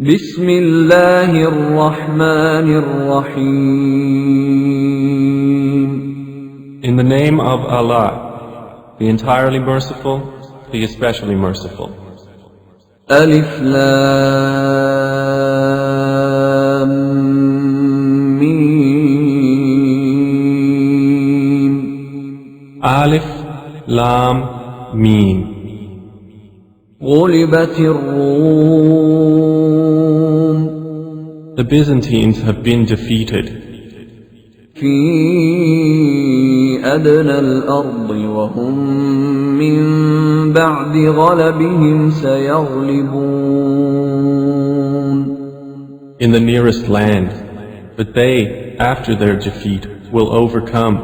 بسم الله الرحمن الرحيم. In the name of Allah, the entirely merciful, the especially merciful. ألف لام ميم. Alif, Lam, Mim. غلبت الروم The Byzantines have been defeated في أدنى الأرض وهم من بعد غلبهم سيغلبون. in the nearest land, but they, after their defeat, will overcome.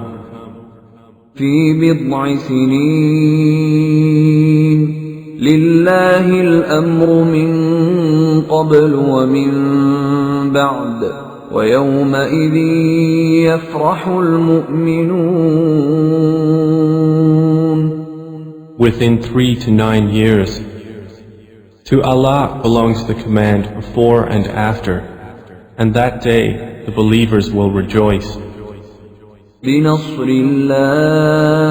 في بضع سنين لله الأمر من قبل ومن بعد ويومئذ يفرح المؤمنون. Within 3 to 9 years. To Allah belongs the command before and after, and that day the believers will rejoice. بنصر الله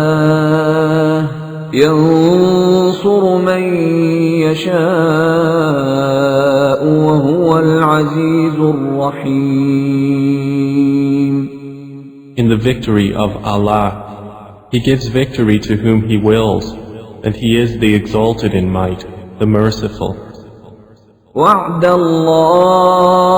ينصر من يشاء وهو العزيز الرحيم. In the victory of Allah, He gives victory to whom He wills, and He is the exalted in might, the merciful. وعد الله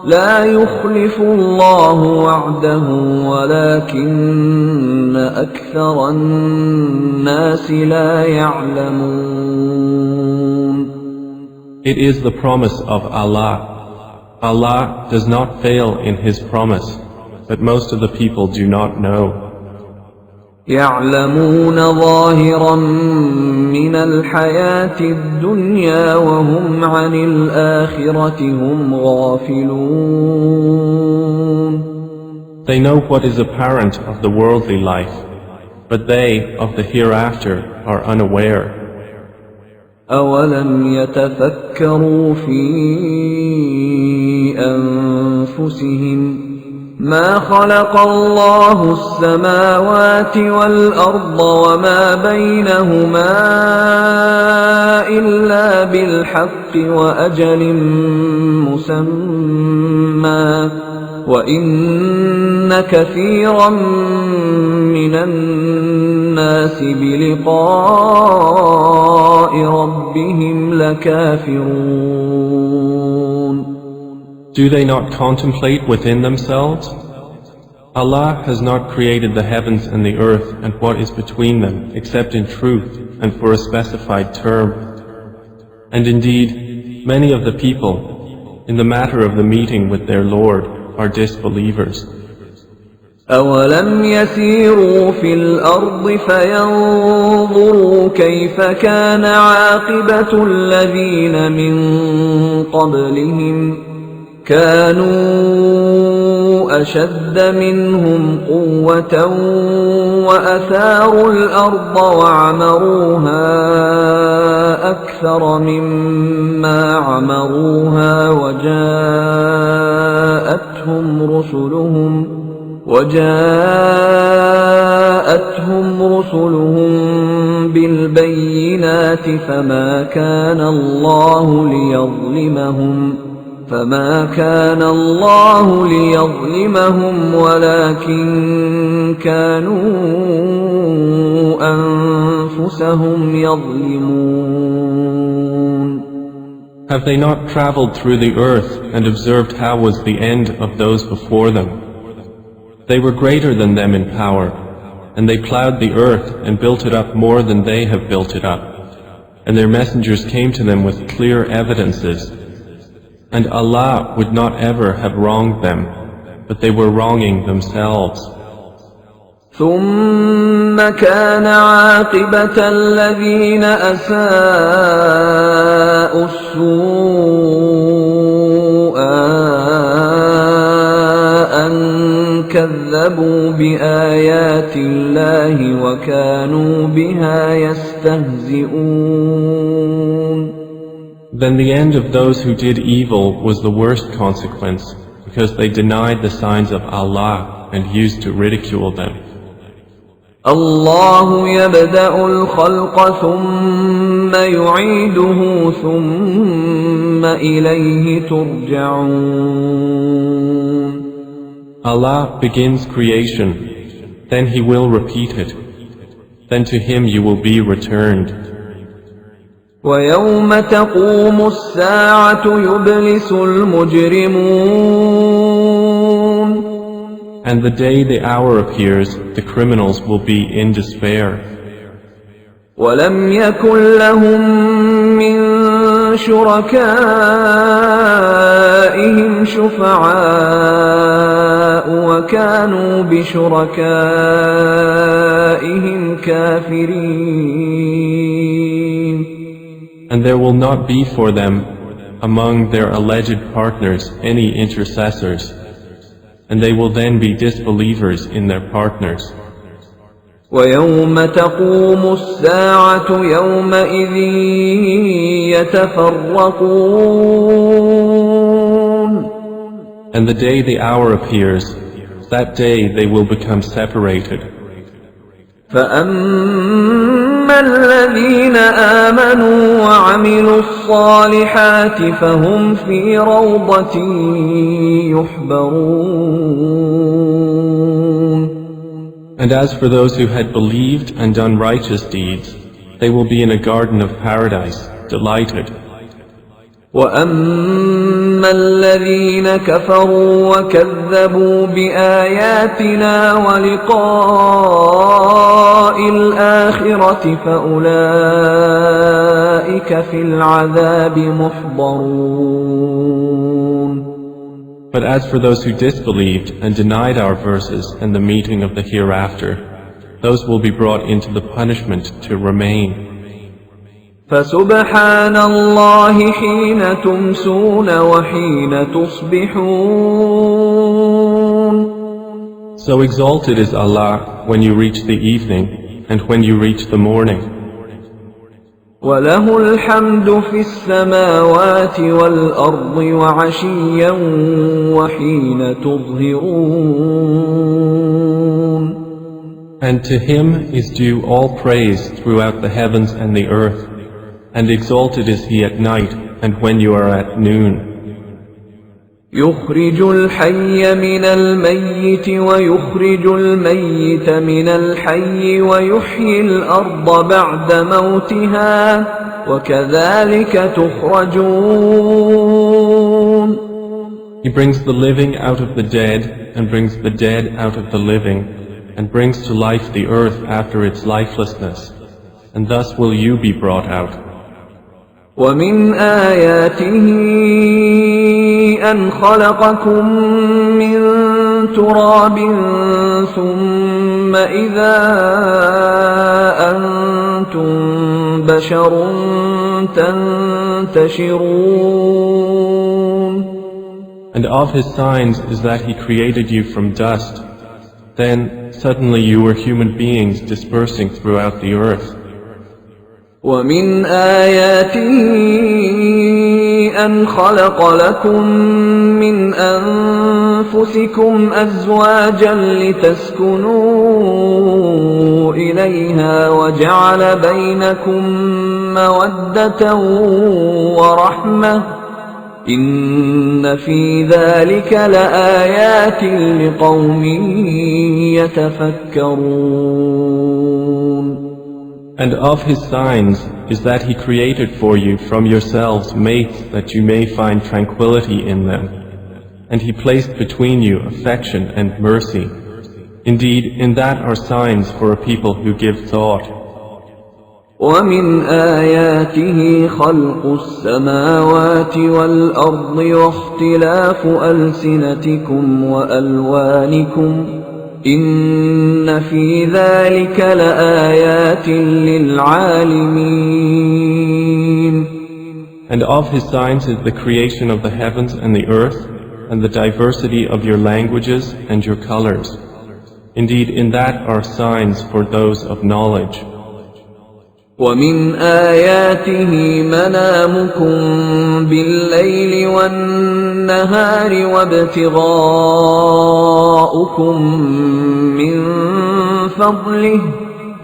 لا يخلف الله وعده ولكن أكثر الناس لا يعلمون. It is the promise of Allah. Allah does not fail in His promise, but most of the people do not know. يعلمون ظاهرا من الحياة الدنيا وهم عن الآخرة هم غافلون. They know what is apparent of the worldly life, but they of the hereafter are unaware. أولم يتفكروا في أنفسهم ما خلق الله السماوات والأرض وما بينهما إلا بالحق وأجل مسمى وإن كثيرا من الناس بلقاء ربهم لكافرون. Do they not contemplate within themselves? Allah has not created the heavens and the earth and what is between them except in truth and for a specified term. And indeed, many of the people, in the matter of the meeting with their Lord, are disbelievers. أولم يسيروا في الأرض فينظروا كيف كان عاقبة الذين من قبلهم كانوا أشد منهم قوة وأثاروا الأرض وعمروها أكثر مما عمروها وجاءتهم رسلهم بالبينات فما كان الله ليظلمهم ولكن كانوا أنفسهم يظلمون. Have they not traveled through the earth and observed how was the end of those before them? They were greater than them in power, and they plowed the earth and built it up more than they have built it up, and their messengers came to them with clear evidences. And Allah would not ever have wronged them, but they were wronging themselves. ثم كان عاقبة الذين أساءوا السوء أن كذبوا بآيات الله وكانوا بها يستهزئون. Then the end of those who did evil was the worst consequence, because they denied the signs of Allah and used to ridicule them. الله يبدأ الخلق ثم يعيده ثم إليه ترجعون. Allah begins creation, then He will repeat it, then to Him you will be returned. ويوم تقوم الساعة يبلس المجرمون. And the day the hour appears, the criminals will be in despair. ولم يكن لهم من شركائهم شفعاء وكانوا بشركائهم كافرين. And there will not be for them, among their alleged partners, any intercessors, and they will then be disbelievers in their partners. ويوم تقوم الساعة يومئذ يتفرقون. And the day the hour appears, that day they will become separated. فأما الذين آمنوا وعملوا الصالحات فهم في روضة يحبرون. And as for those who had believed and done righteous deeds, they will be in a garden of paradise, delighted. وأما الذين كفروا وكذبوا بآياتنا ولقاء الآخرة فأولئك في العذاب محضرون. But as for those who disbelieved and denied our verses and the meeting of the hereafter, those will be brought into the punishment to remain. فسبحان الله حين تمسون وحين تصبحون. So exalted is Allah when you reach the evening and when you reach the morning. وله الحمد في السماوات والأرض وعشيا وحين تظهرون. And to Him is due all praise throughout the heavens and the earth, and exalted is He at night and when you are at noon. يخرج الحي من الميت ويخرج الميت من الحي ويحيي الأرض بعد موتها وكذلك تخرجون. He brings the living out of the dead and brings the dead out of the living and brings to life the earth after its lifelessness, and thus will you be brought out. ومن آياته أن خلقكم من تراب ثم إذا أنتم بشر تنتشرون. And of His signs is that He created you from dust. Then suddenly you were human beings dispersing throughout the earth. ومن آياته أن خلق لكم من أنفسكم أزواجا لتسكنوا إليها وجعل بينكم مودة ورحمة إن في ذلك لآيات لقوم يتفكرون. And of His signs is that He created for you from yourselves mates that you may find tranquility in them. And He placed between you affection and mercy. Indeed, in that are signs for a people who give thought. ومن آياته خلق السماوات والأرض واختلاف ألسنتكم وألوانكم إن في ذلك لآيات للعالمين. And of His signs is the creation of the heavens and the earth, and the diversity of your languages and your colors. Indeed, in that are signs for those of knowledge. ومن آياته منامكم بالليل والنهار وابتغاؤكم من فضله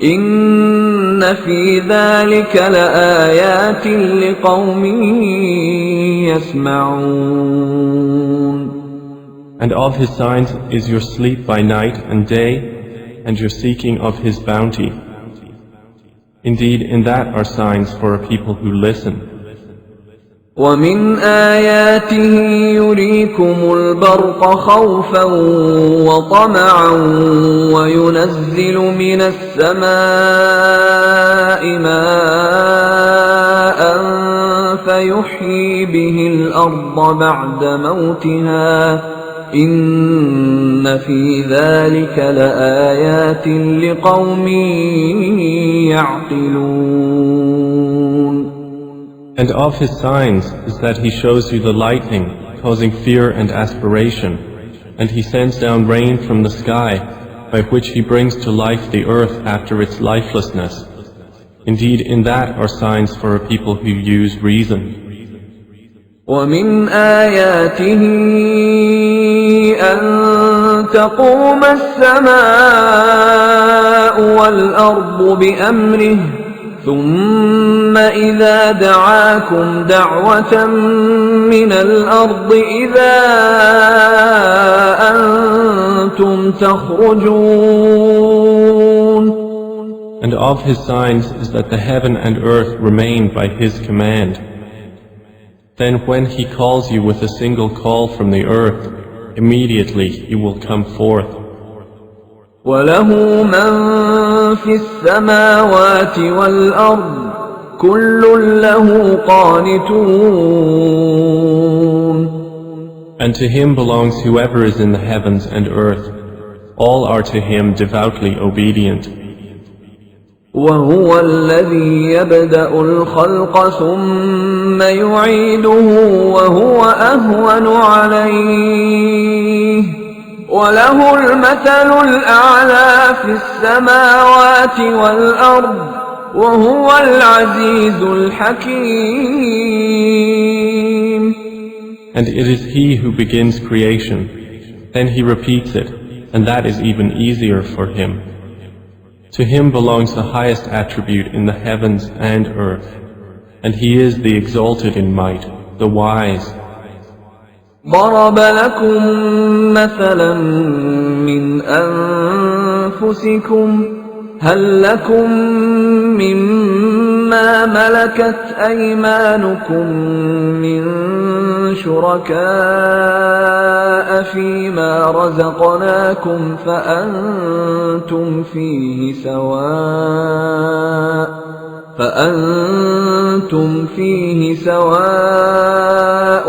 إن في ذلك لآيات لقوم يسمعون. And of His signs is your sleep by night and day, and your seeking of His bounty. Indeed, in that are signs for a people who listen. ومن آياته يريكم البرق خوفا وطمعا وينزل من السماء ماء فيحيي به الأرض بعد موتها إن في ذلك لآيات لقوم يعقلون. And of His signs is that He shows you the lightning, causing fear and aspiration, and He sends down rain from the sky, by which He brings to life the earth after its lifelessness. Indeed, in that are signs for a people who use reason. ومن آياته أن تقوم السماء والأرض بأمره ثم إذا دعاكم دعوة من الأرض إذا أنتم تخرجون. And of His signs is that the heaven and earth remain by His command. Then when He calls you with a single call from the earth, immediately you will come forth. وله من في السماوات والأرض كل له قانتون. And to Him belongs whoever is in the heavens and earth. All are to Him devoutly obedient. وهو الذي يبدأ الخلق ثم يعيده وهو أهون عليه وله المثل الأعلى في السماوات والأرض وهو العزيز الحكيم. And it is He who begins creation, then He repeats it, and that is even easier for Him. To Him belongs the highest attribute in the heavens and earth, and He is the exalted in might, the wise. ضرب لكم مثلا من أنفسكم هل لكم مما ملكت أيمانكم من شركاء فيما رزقناكم فأنتم فيه سواء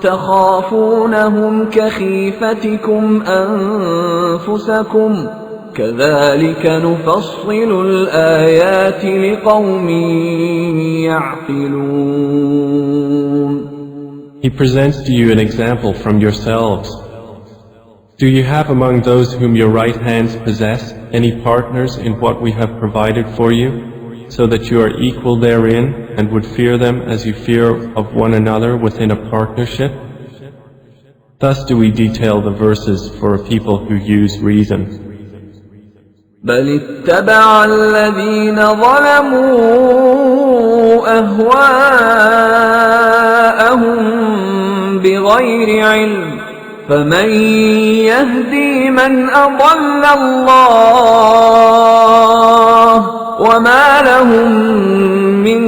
تخافونهم كخيفتكم أنفسكم كذلك نفصل الآيات لقوم يعقلون. He presents to you an example from yourselves. Do you have among those whom your right hands possess any partners in what we have provided for you, so that you are equal therein and would fear them as you fear of one another within a partnership? Thus do we detail the verses for a people who use reason. بل اتبع الذين ظلموا أهواءهم بغير علم فمن يهدي من أضل الله وما لهم من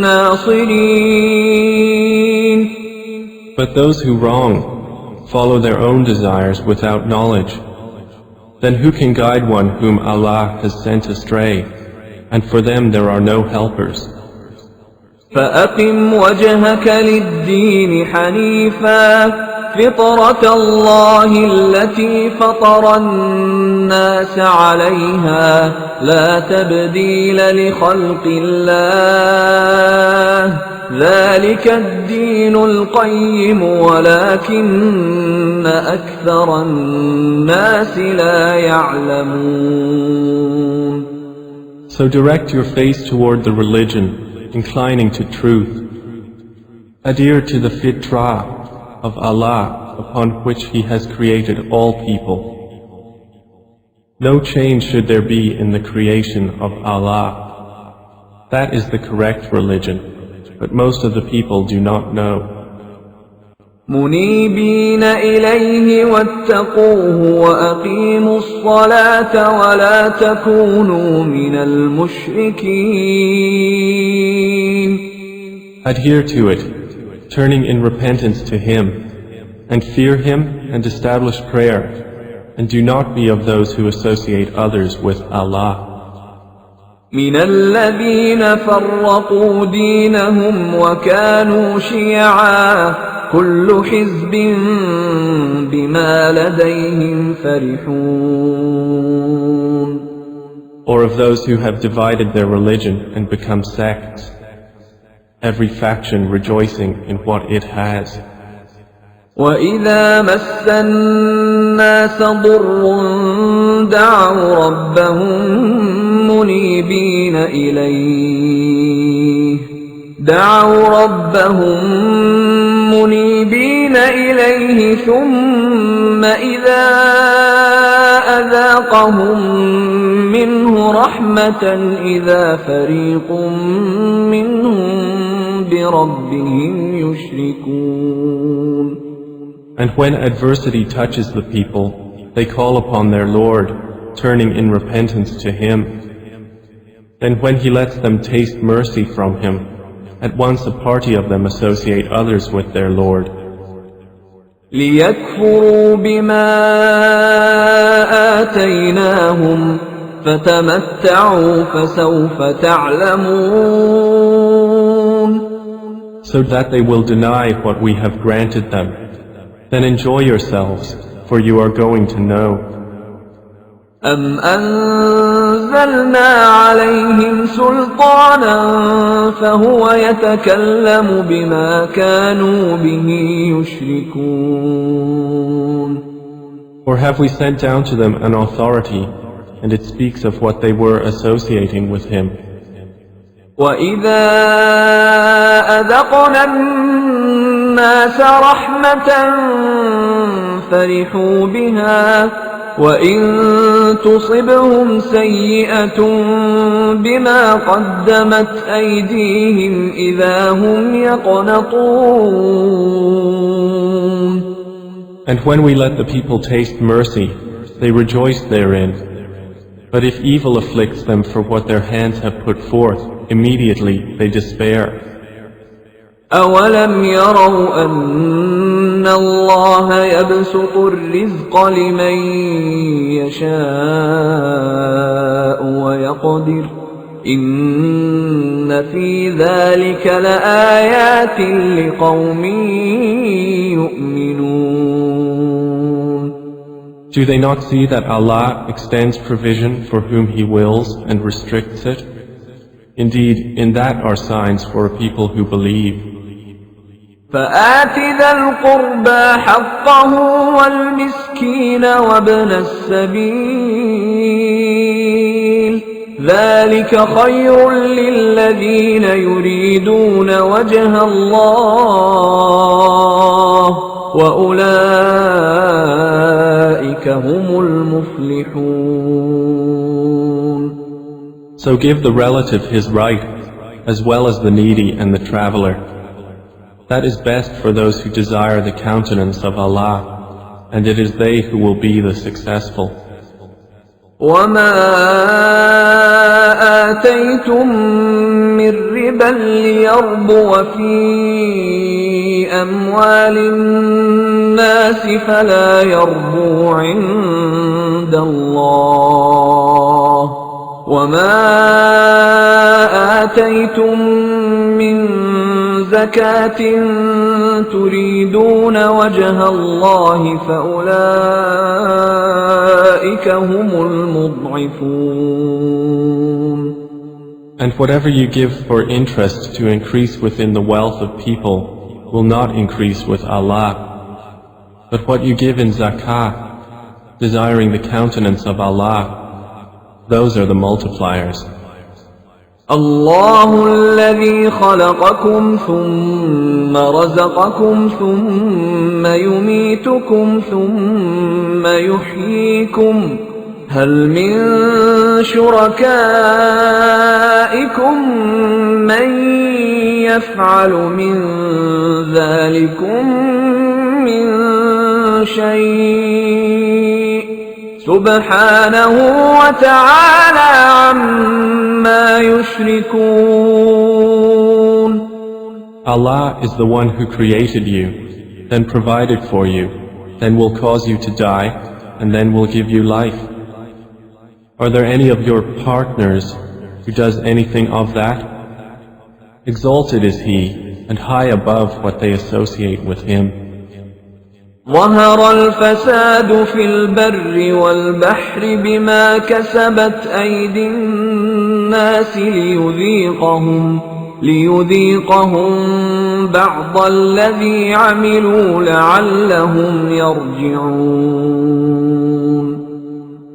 ناصرين. But those who wrong follow their own desires without knowledge. Then who can guide one whom Allah has sent astray? And for them there are no helpers. فأقم وجهك للدين حنيفا فطرة الله التي فطر الناس عليها لا تبديل لخلق الله ذلك الدين القيم ولكن أكثر الناس لا يعلمون. So direct your face toward the religion, inclining to truth. Adhere to the fitrah of Allah upon which He has created all people. No change should there be in the creation of Allah. That is the correct religion, but most of the people do not know. منيبين إليه واتقوه وأقيموا الصلاة ولا تكونوا من المشركين. Adhere to it, turning in repentance to Him, and fear Him and establish prayer, and do not be of those who associate others with Allah. من الذين فرقوا دينهم وكانوا شيعا كل حزب بما لديهم فرحون. Or of those who have divided their religion and become sects, every faction rejoicing in what it has. وَإِذَا مَسَّ النَّاسَ ضُرٌّ دَعَوْا رَبَّهُم مُنِيبِينَ إِلَيْهِ ثُمَّ إِذَا أَذَاقَهُم مِّنْهُ رَحْمَةً إِذَا فَرِيقٌ مِّنْهُم بِرَبِّهِمْ يُشْرِكُونَ. And when adversity touches the people, they call upon their Lord, turning in repentance to Him. Then when He lets them taste mercy from Him, at once a party of them associate others with their Lord. لِيَكْفُرُوا بِمَا آتَيْنَاهُمْ فَتَمَتَّعُوا فَسَوْفَ تَعْلَمُونَ. So that they will deny what we have granted them. Then enjoy yourselves, for you are going to know. أَمْ أَنزَلْنَا عَلَيْهِمْ سُلْطَانًا فَهُوَ يَتَكَلَّمُ بِمَا كَانُوا بِهِ يُشْرِكُونَ. Or have we sent down to them an authority, and it speaks of what they were associating with Him? وَإِذَا أَذَقْنَا النَّاسَ رَحْمَةً فَرِحُوا بِهَا وَإِن تُصِبْهُمْ سَيِّئَةٌ بِمَا قَدَّمَتْ أَيْدِيهِمْ إِذَا هُمْ يَقْنَطُونَ. And when we let the people taste mercy, they rejoice therein. But if evil afflicts them for what their hands have put forth, immediately they despair. أَوَلَمْ يَرَوْا أَنَّ اللَّهَ يَبْسُطُ الرِّزْقَ لِمَن يَشَاءُ وَيَقْدِرُ إِنَّ فِي ذَلِكَ لَآيَاتٍ لِقَوْمٍ يُؤْمِنُونَ. Do they not see that Allah extends provision for whom He wills and restricts it? Indeed, in that are signs for a people who believe. فآت ذا القربى حقه والمسكين وابن السبيل ذلك خير للذين يريدون وجه الله وأولئك هم المفلحون. So give the relative his right, as well as the needy and the traveler. That is best for those who desire the countenance of Allah, and it is they who will be the successful. وَمَا آتَيْتُم مِّن رِّبًا لِّيَرْبُوَ فِي أَمْوَالِ النَّاسِ فَلَا يَرْبُو عِندَ اللَّهِ وَمَا آتَيْتُم مِّن زَكَاةٍ تُرِيدُونَ وَجْهَ اللَّهِ فَأُولَئِكَ هُمُ الْمُضْعِفُونَ. And whatever you give for interest to increase within the wealth of people will not increase with Allah. But what you give in zakah, desiring the countenance of Allah, those are the multipliers. الله الذي خلقكم ثم رزقكم ثم يميتكم ثم يحييكم هل من شركائكم من يفعل من ذلكم من شيء سبحانه وتعالى عما يشركون. Allah is the one who created you, then provided for you, then will cause you to die, and then will give you life. Are there any of your partners who does anything of that? Exalted is He, and high above what they associate with Him. ظهر الفساد في البر والبحر بما كسبت أيدي الناس ليذيقهم بعض الذي عملوا لعلهم يرجعون.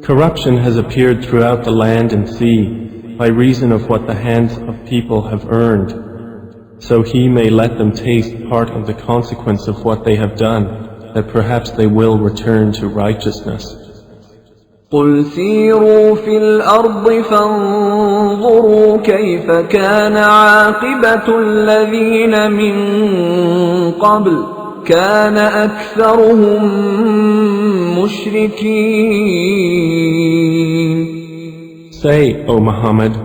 Corruption has appeared throughout the land and sea by reason of what the hands of people have earned, so He may let them taste part of the consequence of what they have done, that perhaps they will return to righteousness. قل سيروا في الأرض فانظروا كيف كان عاقبة الذين من قبل كان أكثرهم مشركين. Say, O Muhammad,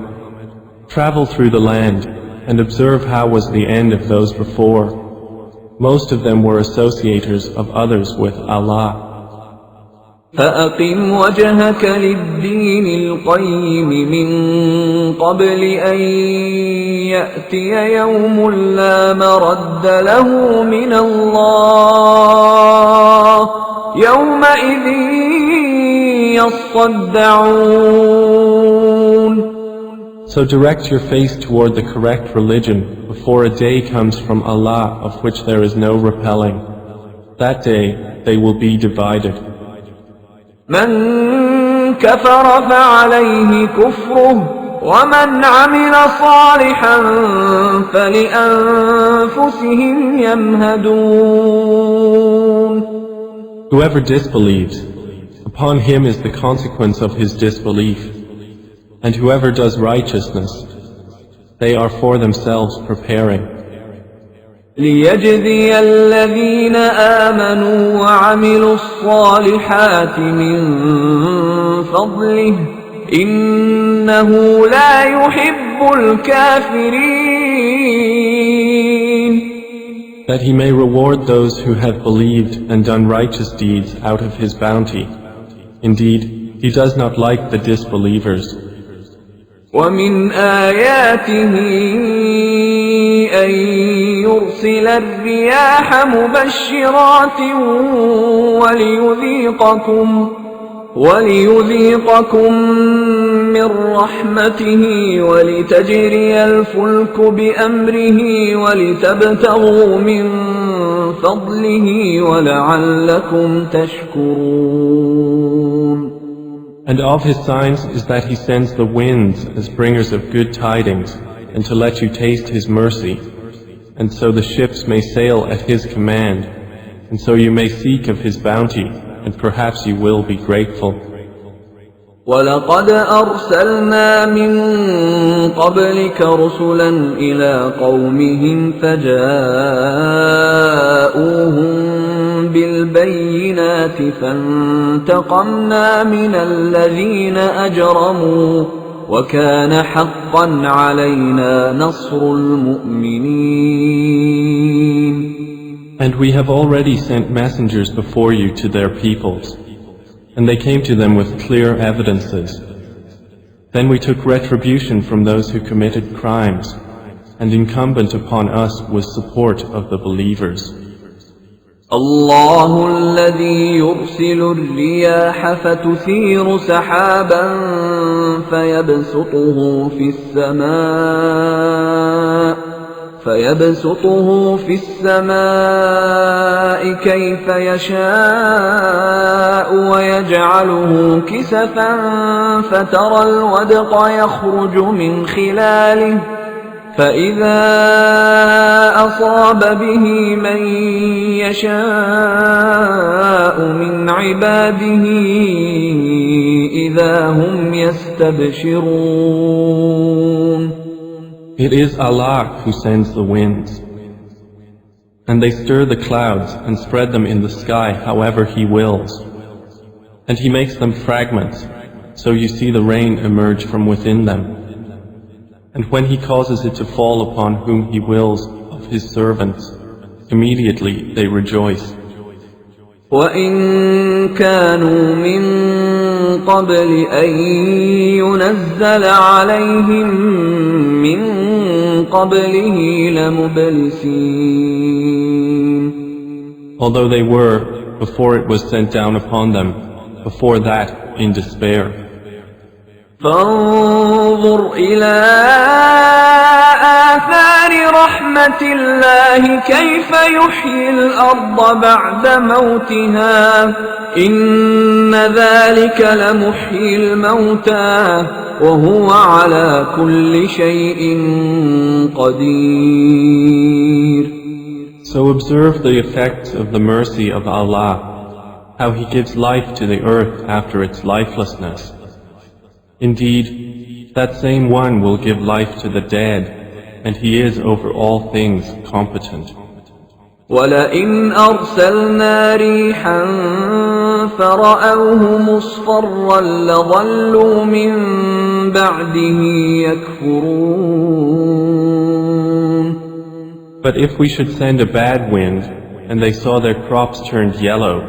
travel through the land and observe how was the end of those before. Most of them were associators of others with Allah. فأقم وجهك للدين القيم من قبل أن يأتي يوم لا مرد له من الله يومئذ يصدعون. So direct your face toward the correct religion before a day comes from Allah of which there is no repelling. That day they will be divided. من كفر فعليه كفره ومن عمل صالحا فلأنفسهم يمهدون. Whoever disbelieves, upon him is the consequence of his disbelief. And whoever does righteousness, they are for themselves preparing. ليجزي الذين آمنوا وعملوا الصالحات من فضله إنه لا يحب الكافرين. That he may reward those who have believed and done righteous deeds out of his bounty. Indeed, he does not like the disbelievers. ومن آياته أن يرسل الرياح مبشرات وليذيقكم من رحمته ولتجري الفلك بأمره ولتبتغوا من فضله ولعلكم تشكرون. And of his signs is that he sends the winds as bringers of good tidings, and to let you taste his mercy, and so the ships may sail at his command, and so you may seek of his bounty, and perhaps you will be grateful. وَلَقَدْ أَرْسَلْنَا مِن قَبْلِكَ رُسُلًا إِلَى قَوْمِهِمْ فَجَاءُوهُم بِالْبَيِّنَاتِ فَانْتَقَمْنَا مِنَ الَّذِينَ أَجْرَمُوا وَكَانَ حَقًّا عَلَيْنَا نَصْرُ الْمُؤْمِنِينَ. And we have already sent messengers before you to their peoples, and they came to them with clear evidences. Then we took retribution from those who committed crimes, and incumbent upon us was support of the believers. الله الذي يرسل الرياح فتثير سحابا فيبسطه في السماء كيف يشاء ويجعله كسفا فترى الودق يخرج من خلاله فإذا أصاب به من يشاء من عباده إذا هم يستبشرون. It is Allah who sends the winds, and they stir the clouds and spread them in the sky however He wills, and He makes them fragments, so you see the rain emerge from within them. And when He causes it to fall upon whom He wills of His servants, immediately they rejoice. وَإِن كَانُوا مِن قَبْلِ أَن يُنَزَّلَ عَلَيْهِم مِّن قَبْلِهِ لَمُبْلِسِينَ. Although they were, before it was sent down upon them, before that, in despair. فانظر إلى آثار رحمة الله كيف يحيي الأرض بعد موتها إن ذلك لمحيي الموتى وهو على كل شيء قدير. So observe the effects of the mercy of Allah, how He gives life to the earth after its lifelessness. Indeed, that same one will give life to the dead, and He is over all things competent. وَلَئِنْ أَرْسَلْنَا رِيحًا فَرَأَوْهُ مُصْفَرًّا لَظَلُّوا مِنْ بَعْدِهِ يَكْفُرُونَ. But if we should send a bad wind, and they saw their crops turned yellow,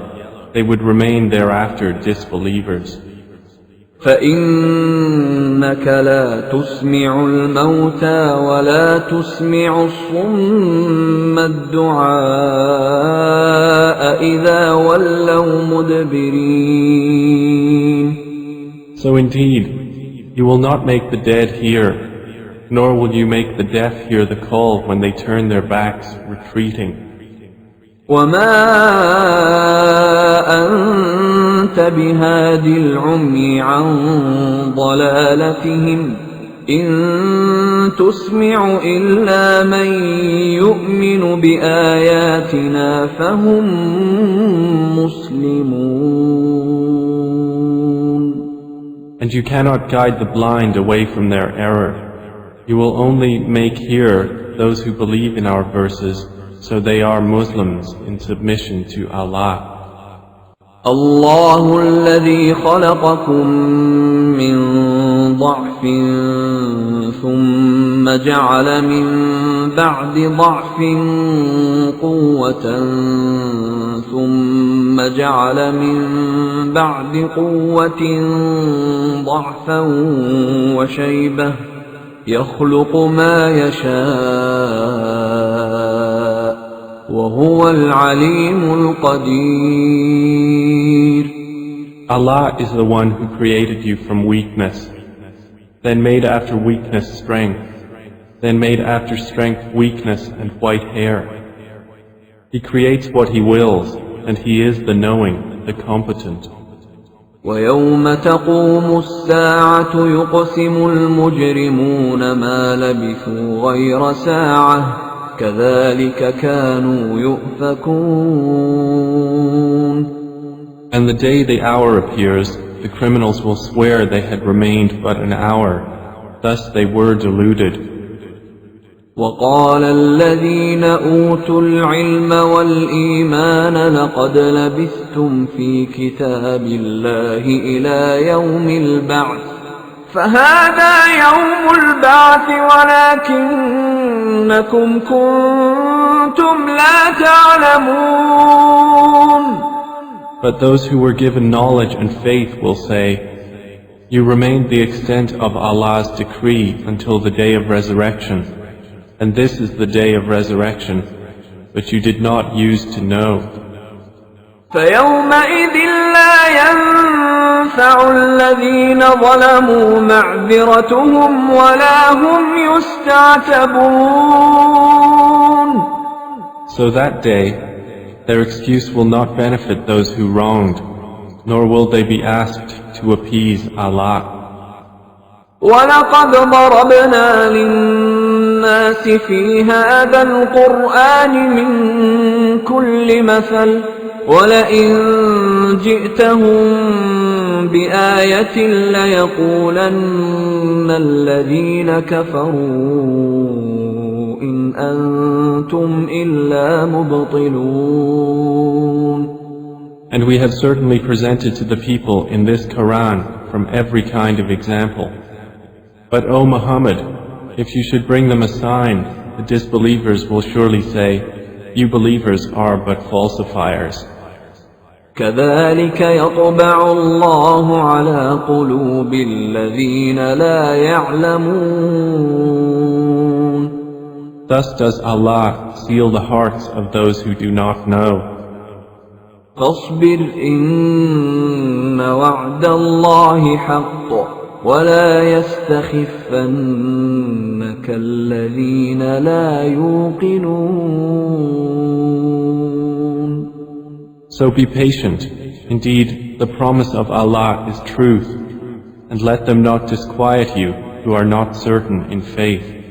they would remain thereafter disbelievers. فإنك لا تسمع الموتى ولا تسمع الصم الدعاء إذا ولوا مدبرين. So indeed, you will not make the dead hear, nor will you make the deaf hear the call when they turn their backs, retreating. وما أنت بهاد العمي عن ضلالتهم إن تسمع إلا من يؤمن بآياتنا فهم مسلمون. And you cannot guide the blind away from their error. You will only make hear those who believe in our verses, so they are Muslims in submission to Allah. الله الذي خلقكم من ضعف ثم جعل من بعد ضعف قوة ثم جعل من بعد قوة ضعفا وشيبة يخلق ما يشاء وهو العليم القدير. Allah is the one who created you from weakness, then made after weakness strength, then made after strength weakness and white hair. He creates what He wills, and He is the knowing, the competent. ويوم تقوم الساعة يقسم المجرمون ما لبثوا غير ساعة كذلك كانوا يؤفكون. And the day the hour appears, the criminals will swear they had remained but an hour. Thus they were deluded. وقال الذين أوتوا العلم والإيمان لقد لبثتم في كتاب الله إلى يوم البعث فهذا يوم البعث ولكنكم كنتم لا تعلمون. But those who were given knowledge and faith will say, you remained the extent of Allah's decree until the day of resurrection, and this is the day of resurrection, but you did not use to know. فيومئذ لا ينفع الذين ظلموا معذرتهم ولا هم يستعتبون. So that day, their excuse will not benefit those who wronged, nor will they be asked to appease Allah. وَلَقَدْ ضَرَبْنَا لِلنَّاسِ فِي هَذَا الْقُرْآنِ مِنْ كُلِّ مَثَلٍ وَلَئِنْ جِئْتَهُمْ بِآيَةٍ لَيَقُولَنَّ الَّذِينَ كَفَرُوا إِنْ أَنْتُمْ إِلَّا مُبْطِلُونَ. And we have certainly presented to the people in this Qur'an from every kind of example. But O Muhammad, if you should bring them a sign, the disbelievers will surely say, you believers are but falsifiers. كَذَلِكَ يَطْبَعُ اللَّهُ عَلَى قُلُوبِ الَّذِينَ لَا يَعْلَمُونَ. Thus does Allah seal the hearts of those who do not know. فاصبر إن وعد الله حق ولا يستخفنك الذين لا يوقنون. So be patient. Indeed, the promise of Allah is truth, and let them not disquiet you who are not certain in faith.